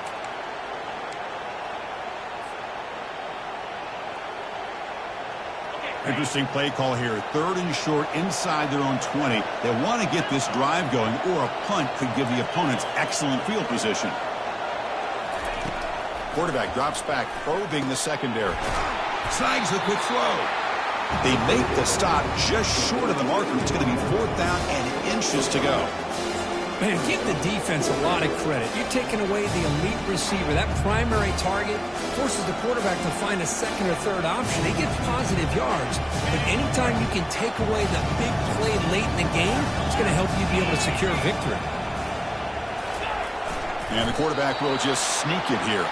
Interesting play call here. 3rd and short inside their own 20. They want to get this drive going, or a punt could give the opponents excellent field position. Quarterback drops back, probing the secondary. Snags the quick throw. They make the stop just short of the marker. It's going to be 4th down and inches to go. Man, give the defense a lot of credit. You're taking away the elite receiver. That primary target forces the quarterback to find a second or third option. He gets positive yards, but anytime you can take away the big play late in the game, it's going to help you be able to secure victory. And the quarterback will just sneak it here.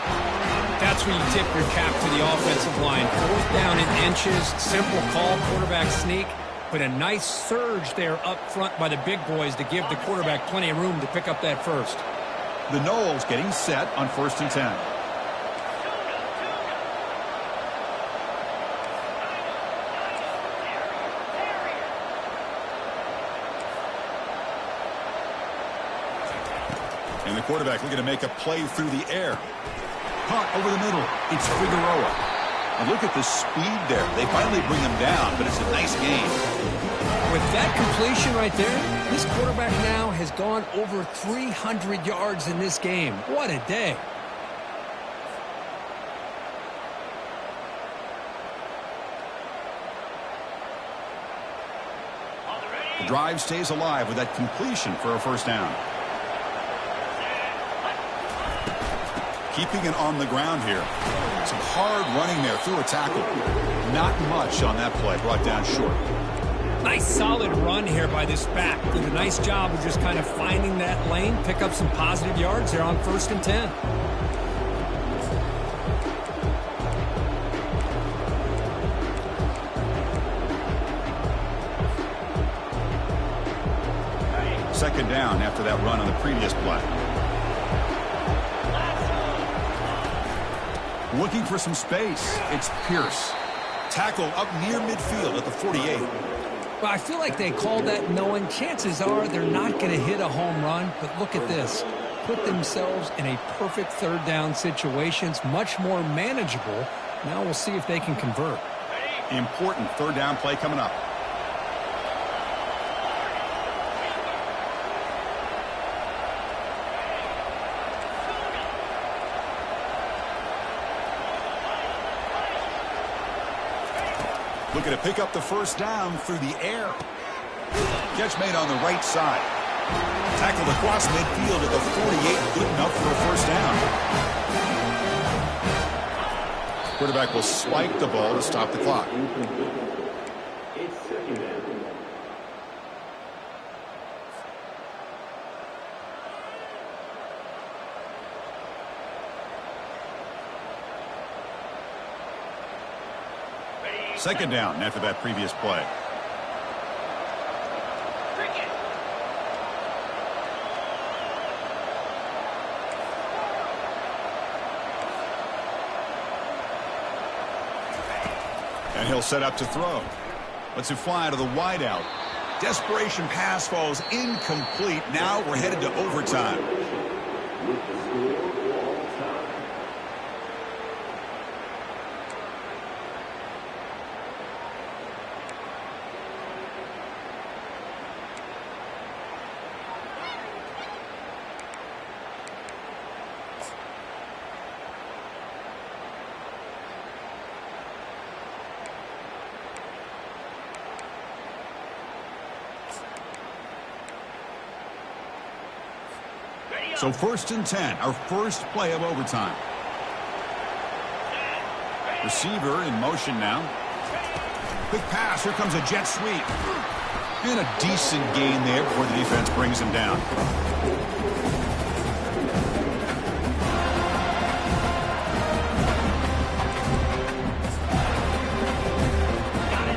That's where you tip your cap to the offensive line. 4th down in inches, simple call, quarterback sneak. But a nice surge there up front by the big boys to give the quarterback plenty of room to pick up that first. The Noles getting set on 1st and 10. And the quarterback looking to make a play through the air. Caught over the middle. It's Figueroa. And look at the speed there. They finally bring him down, but it's a nice game. With that completion right there, this quarterback now has gone over 300 yards in this game. What a day. The drive stays alive with that completion for a 1st down. Keeping it on the ground here. Some hard running there through a tackle. Not much on that play, brought down short. Nice solid run here by this back. Did a nice job of just kind of finding that lane, pick up some positive yards there on 1st and 10. Second down after that run on the previous play. Looking for some space. It's Pierce. Tackle up near midfield at the 48. Well, I feel like they called that knowing chances are they're not going to hit a home run. But look at this. Put themselves in a perfect 3rd down situation. It's much more manageable. Now we'll see if they can convert. Important 3rd down play coming up. Looking to pick up the 1st down through the air. Catch made on the right side. Tackled across midfield at the 48. Good enough for a 1st down. Quarterback will spike the ball to stop the clock. Second down after that previous play. And he'll set up to throw. Lets it fly to the wideout. Desperation pass falls incomplete. Now we're headed to overtime. So 1st and 10, our first play of overtime. Receiver in motion now. Quick pass. Here comes a jet sweep. And a decent gain there before the defense brings him down.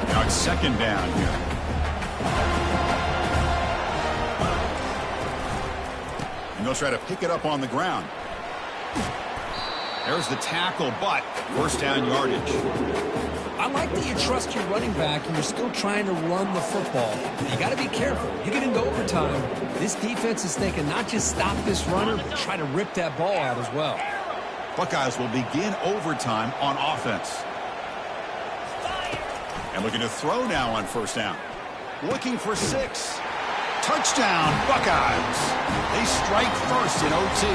Now it's 2nd down here. They'll try to pick it up on the ground. There's the tackle, but 1st down yardage. I like that you trust your running back and you're still trying to run the football. You got to be careful. You get into overtime. This defense is thinking not just stop this runner, but try to rip that ball out as well. Buckeyes will begin overtime on offense. And looking to throw now on 1st down. Looking for 6. Touchdown, Buckeyes. They strike first in OT.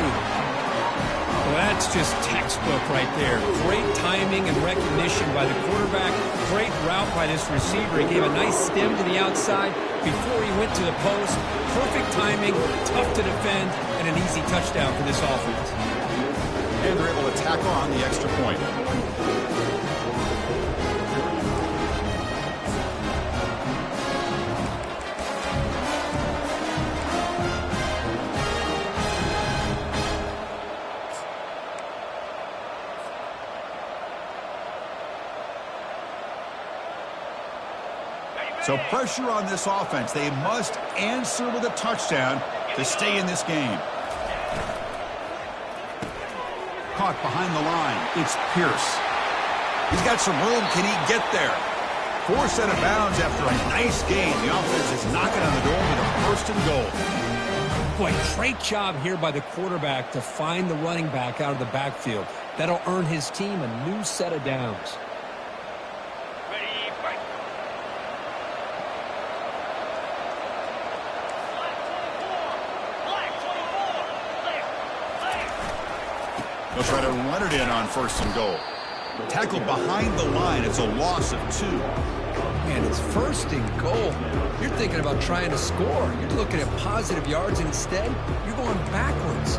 The Well, that's just textbook right there. Great timing and recognition by the quarterback. Great route by this receiver. He gave a nice stem to the outside before he went to the post. Perfect timing, tough to defend, and an easy touchdown for this offense. And they're able to tack on the extra point. So pressure on this offense. They must answer with a touchdown to stay in this game. Caught behind the line. It's Pierce. He's got some room. Can he get there? Forced out of bounds after a nice gain. The offense is knocking on the door with a first and goal. Boy, great job here by the quarterback to find the running back out of the backfield. That'll earn his team a new set of downs. They'll try to run it in on first and goal. Tackled behind the line. It's a loss of 2. Man, it's first and goal. You're thinking about trying to score. You're looking at positive yards, and instead, you're going backwards.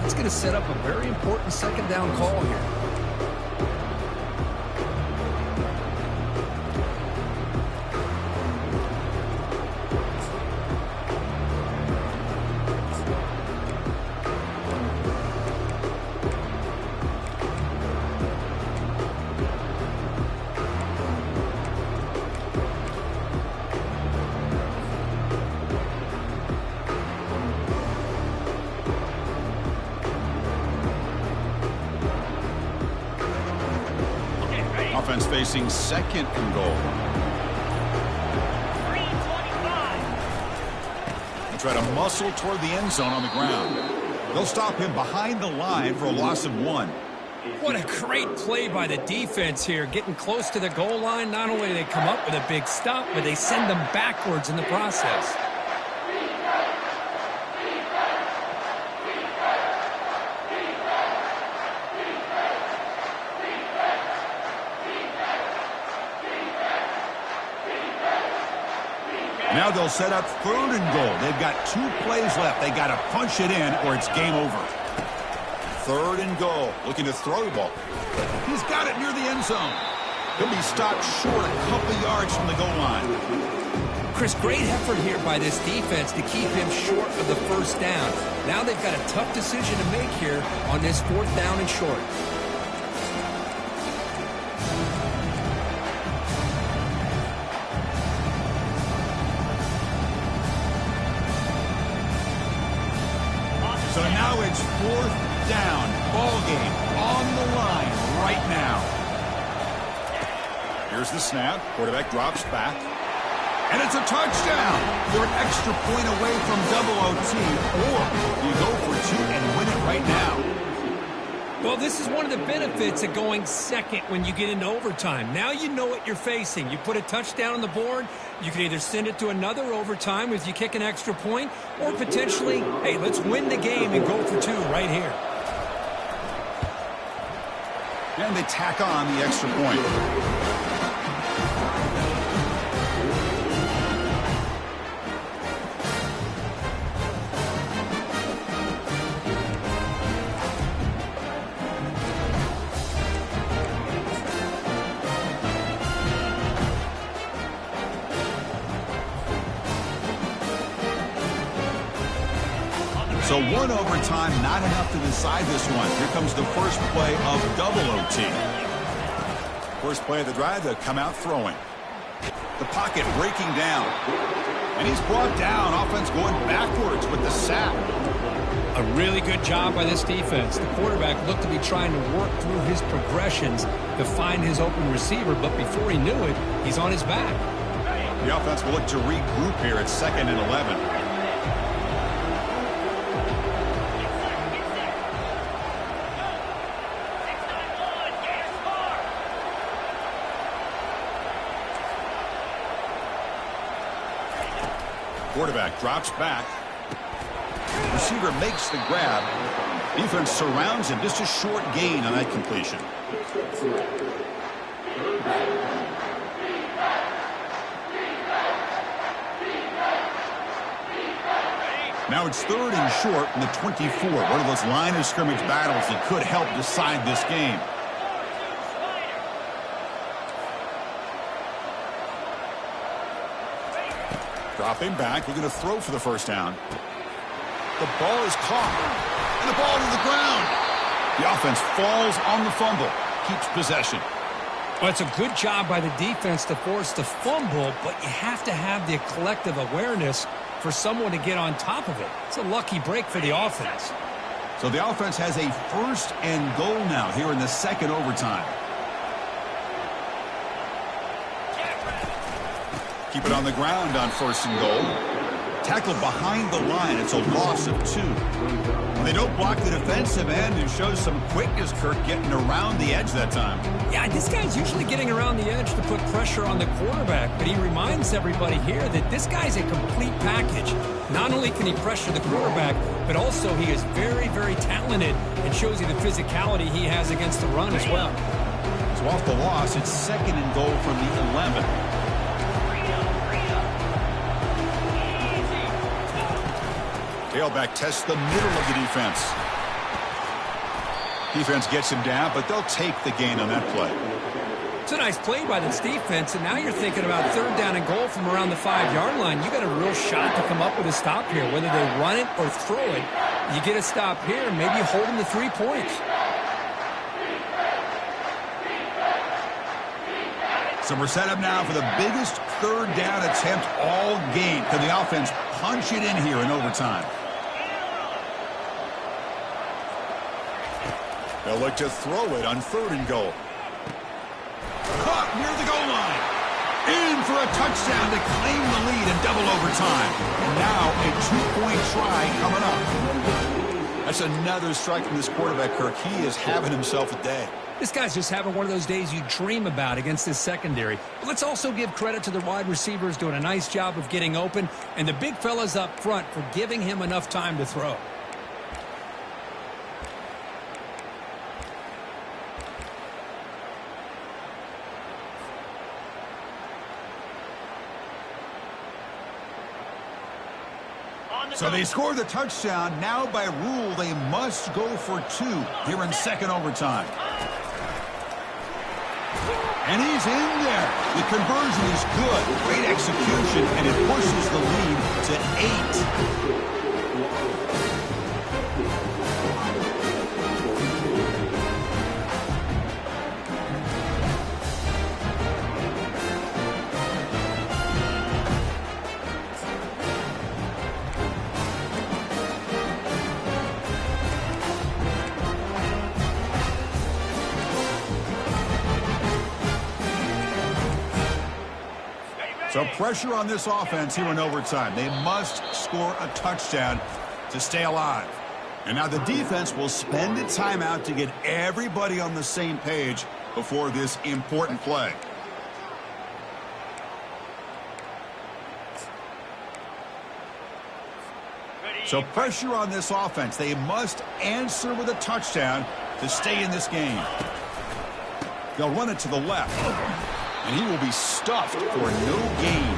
That's going to set up a very important second down call here. Offense facing second and goal. They try to muscle toward the end zone on the ground. They'll stop him behind the line for a loss of 1. What a great play by the defense here. Getting close to the goal line, not only do they come up with a big stop, but they send them backwards in the process. Now they'll set up third and goal. They've got 2 plays left. They got to punch it in or it's game over. Third and goal. Looking to throw the ball. He's got it near the end zone. He'll be stopped short a couple yards from the goal line. Chris, great effort here by this defense to keep him short of the first down. Now they've got a tough decision to make here on this 4th down and short. So now it's 4th down. Ball game on the line right now. Here's the snap. Quarterback drops back. And it's a touchdown. They're an extra point away from double OT. Or you go for 2 and win it right now. Well, this is one of the benefits of going second when you get into overtime. Now you know what you're facing. You put a touchdown on the board, you can either send it to another overtime if you kick an extra point, or potentially, hey, let's win the game and go for 2 right here. And they tack on the extra point. So 1 overtime, not enough to decide this one. Here comes the first play of double OT. First play of the drive, they'll come out throwing. The pocket breaking down. And he's brought down. Offense going backwards with the sack. A really good job by this defense. The quarterback looked to be trying to work through his progressions to find his open receiver, but before he knew it, he's on his back. The offense will look to regroup here at 2nd and 11. Quarterback drops back. Receiver makes the grab. Defense surrounds him. Just a short gain on that completion. Now it's 3rd and short from the 24. One of those line of scrimmage battles that could help decide this game. Dropping back, looking to throw for the first down. The ball is caught, and the ball to the ground. The offense falls on the fumble, keeps possession. Well, it's a good job by the defense to force the fumble, but you have to have the collective awareness for someone to get on top of it. It's a lucky break for the offense. So the offense has a 1st and goal now here in the 2nd overtime. Keep it on the ground on 1st and goal. Tackled behind the line. It's a loss of 2. They don't block the defensive end, who shows some quickness, Kirk, getting around the edge that time. Yeah, this guy's usually getting around the edge to put pressure on the quarterback, but he reminds everybody here that this guy's a complete package. Not only can he pressure the quarterback, but also he is very, very talented and shows you the physicality he has against the run as well. So off the loss, it's 2nd and goal from the 11. Tailback tests the middle of the defense. Defense gets him down, but they'll take the gain on that play. It's a nice play by this defense, and now you're thinking about 3rd down and goal from around the 5-yard line. You got a real shot to come up with a stop here. Whether they run it or throw it, you get a stop here, and maybe you hold them to 3 points. So we're set up now for the biggest 3rd down attempt all game. Can the offense punch it in here in overtime? They'll look to throw it on 3rd and goal. Caught near the goal line. In for a touchdown to claim the lead in double overtime. And now a 2-point try coming up. That's another strike from this quarterback, Kirk. He is having himself a day. This guy's just having one of those days you dream about against this secondary. But let's also give credit to the wide receivers doing a nice job of getting open, and the big fellas up front for giving him enough time to throw. So they score the touchdown. Now by rule, they must go for 2 here in 2nd overtime. And he's in there. The conversion is good. Great execution, and it pushes the lead to 8. So pressure on this offense here in overtime. They must score a touchdown to stay alive. And now the defense will spend a timeout to get everybody on the same page before this important play. So pressure on this offense. They must answer with a touchdown to stay in this game. They'll run it to the left. And he will be stuffed for no gain.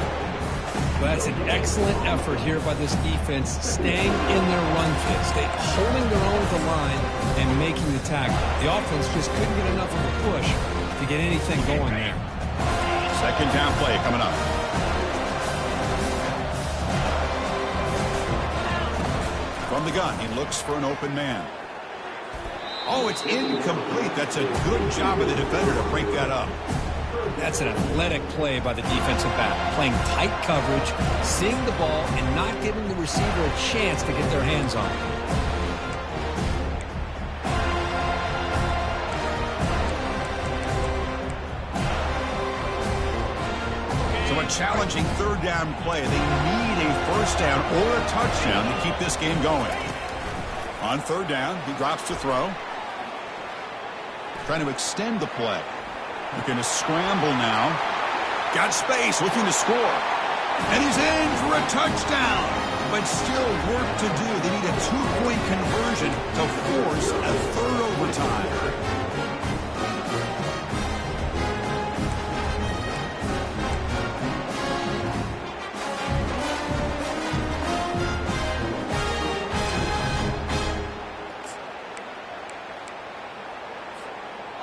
Well, that's an excellent effort here by this defense, staying in their run fit, holding their own at the line and making the tackle. The offense just couldn't get enough of a push to get anything going there. 2nd down play coming up. From the gun, he looks for an open man. Oh, it's incomplete. That's a good job of the defender to break that up. That's an athletic play by the defensive back, playing tight coverage, seeing the ball, and not giving the receiver a chance to get their hands on it. So a challenging 3rd down play. They need a 1st down or a touchdown to keep this game going. On 3rd down, he drops to throw. Trying to extend the play. Looking to scramble now. Got space, looking to score. And he's in for a touchdown. but still work to do. They need a 2-point conversion to force a third overtime.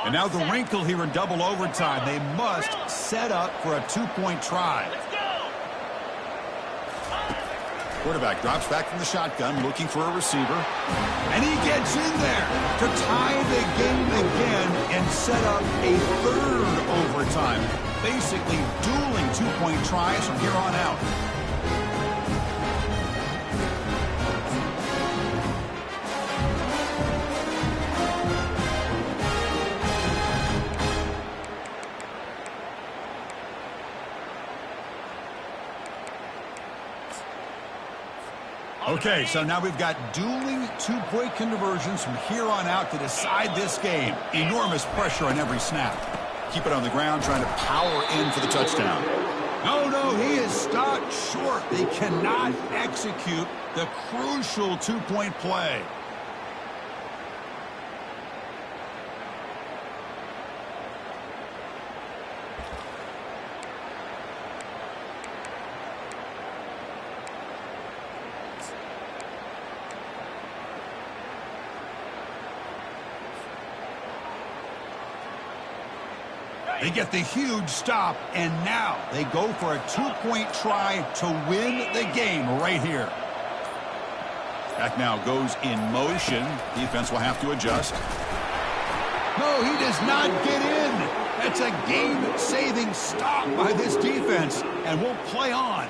And now the wrinkle here in double overtime. They must set up for a 2-point try. Quarterback drops back from the shotgun, looking for a receiver. And he gets in there to tie the game again and set up a third overtime. Basically dueling 2-point tries from here on out. Okay, so now we've got dueling 2-point conversions from here on out to decide this game. Enormous pressure on every snap. Keep it on the ground, trying to power in for the touchdown. No, he is stopped short. They cannot execute the crucial 2-point play. They get the huge stop, and now they go for a 2-point try to win the game right here. Back now goes in motion. Defense will have to adjust. No, he does not get in. That's a game-saving stop by this defense, and we'll play on.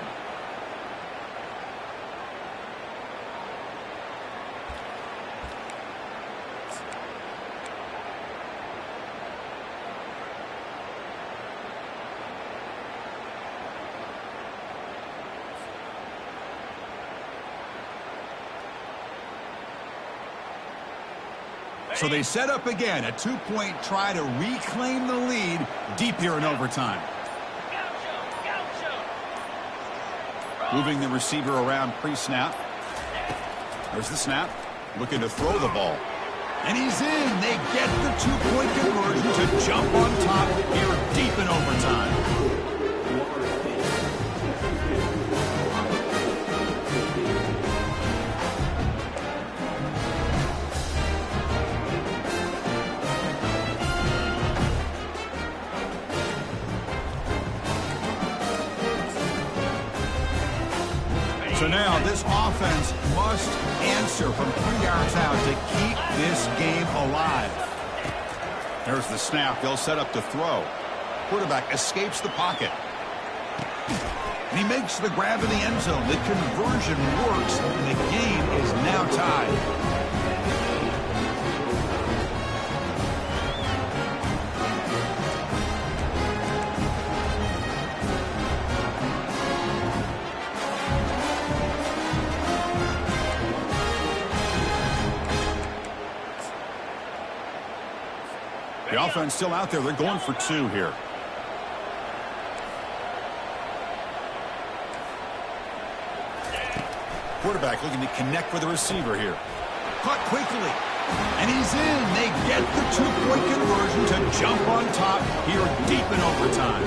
So they set up again, a 2-point try to reclaim the lead deep here in overtime. Moving the receiver around pre-snap. There's the snap. Looking to throw the ball. And he's in. They get the 2-point conversion to jump on top here deep in overtime. So now this offense must answer from 3 yards out to keep this game alive. There's the snap. They'll set up to throw. Quarterback escapes the pocket. And he makes the grab in the end zone. The conversion works, and the game is now tied. The offense still out there. They're going for 2 here. Quarterback looking to connect with the receiver here. Caught quickly. And he's in. They get the 2-point conversion to jump on top here deep in overtime.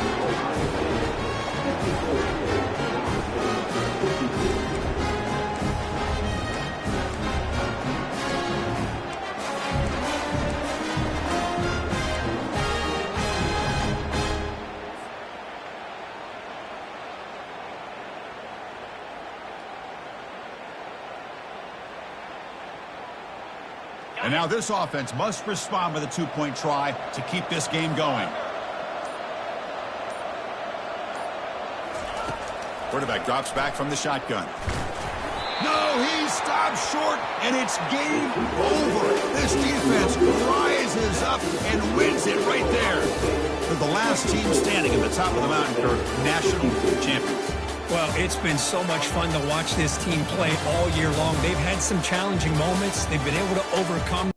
And now this offense must respond with a 2-point try to keep this game going. Quarterback drops back from the shotgun. No, he stops short, and it's game over. This defense rises up and wins it right there. They're the last team standing at the top of the mountain, Kirk, national champions. Well, it's been so much fun to watch this team play all year long. They've had some challenging moments. They've been able to overcome